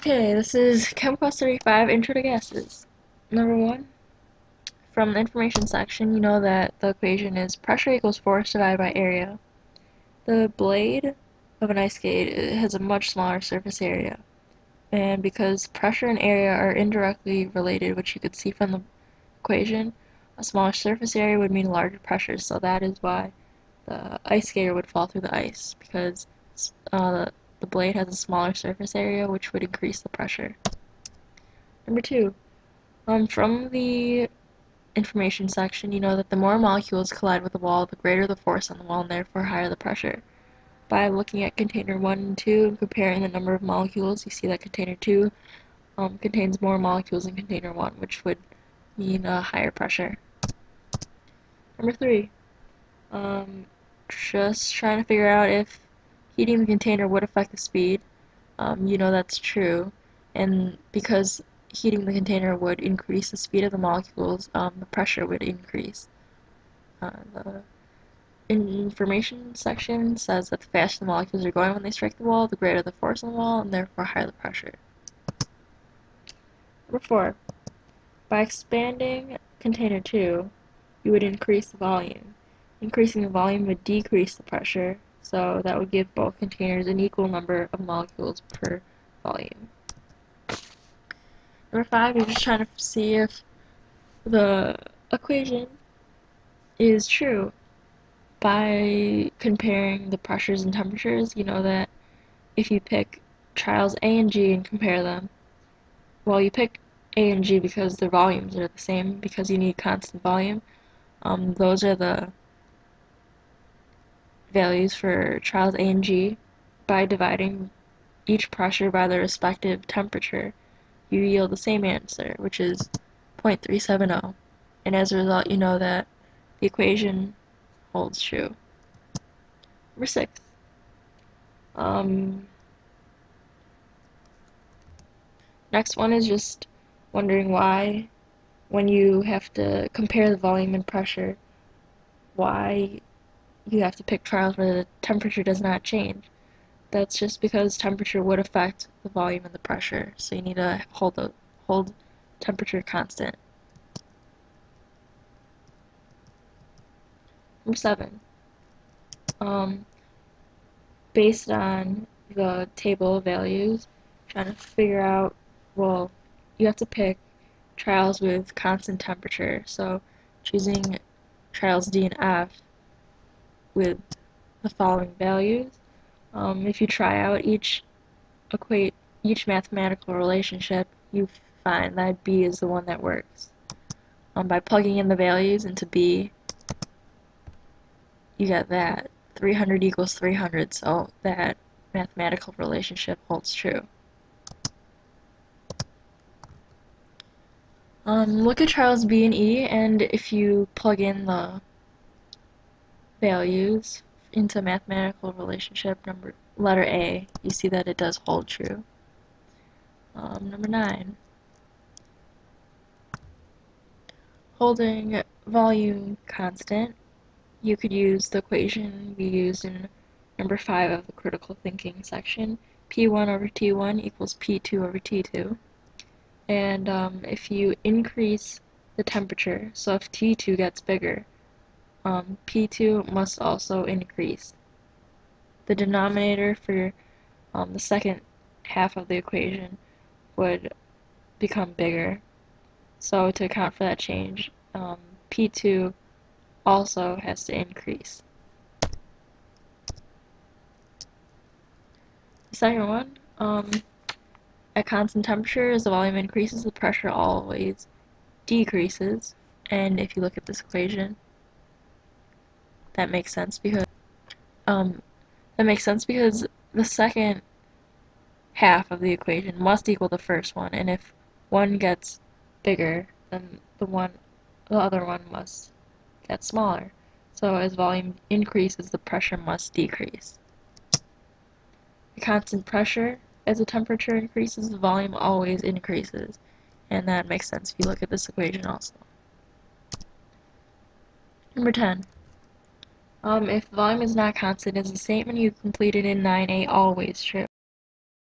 Okay, this is Chem Class 35, Intro to Gases. Number 1, from the information section, you know that the equation is pressure equals force divided by area. The blade of an ice skate has a much smaller surface area, and because pressure and area are indirectly related, which you could see from the equation, a smaller surface area would mean larger pressure, so that is why the ice skater would fall through the ice, because the blade has a smaller surface area, which would increase the pressure. Number 2, from the information section, you know that the more molecules collide with the wall, the greater the force on the wall, and therefore higher the pressure. By looking at container 1 and 2 and comparing the number of molecules, you see that container 2 contains more molecules than container 1, which would mean a higher pressure. Number 3, just trying to figure out if heating the container would affect the speed. You know that's true, and because heating the container would increase the speed of the molecules, the pressure would increase. The information section says that the faster the molecules are going when they strike the wall, the greater the force on the wall, and therefore higher the pressure. Number 4, by expanding container 2, you would increase the volume. Increasing the volume would decrease the pressure, so that would give both containers an equal number of molecules per volume. Number 5, you're just trying to see if the equation is true. By comparing the pressures and temperatures, you know that if you pick trials A and G and compare them, well, you pick A and G because their volumes are the same, because you need constant volume. Those are the values for trials A and G. By dividing each pressure by the respective temperature, you yield the same answer, which is 0.370. And as a result, you know that the equation holds true. Number 6. Next one is just wondering why, when you have to compare the volume and pressure, why you have to pick trials where the temperature does not change. That's just because temperature would affect the volume and the pressure, so you need to hold temperature constant. Number 7. Based on the table of values, trying to figure out, well, you have to pick trials with constant temperature, so choosing trials D and F with the following values. If you try out each mathematical relationship, you find that B is the one that works. By plugging in the values into B, you get that 300 equals 300, so that mathematical relationship holds true. Look at trials B and E, and if you plug in the values into mathematical relationship letter A, you see that it does hold true. Number 9. Holding volume constant, you could use the equation we used in number 5 of the critical thinking section. P1 over T1 equals P2 over T2. And if you increase the temperature, so if T2 gets bigger, P2 must also increase. The denominator for the second half of the equation would become bigger. So to account for that change, P2 also has to increase. The second one, at constant temperature, as the volume increases, the pressure always decreases. And if you look at this equation, that makes sense because the second half of the equation must equal the first one, and if one gets bigger, then the other one must get smaller. So as volume increases, the pressure must decrease. The constant pressure, as the temperature increases, the volume always increases, and that makes sense if you look at this equation also. Number 10. If volume is not constant, is the statement you completed in 9A always true?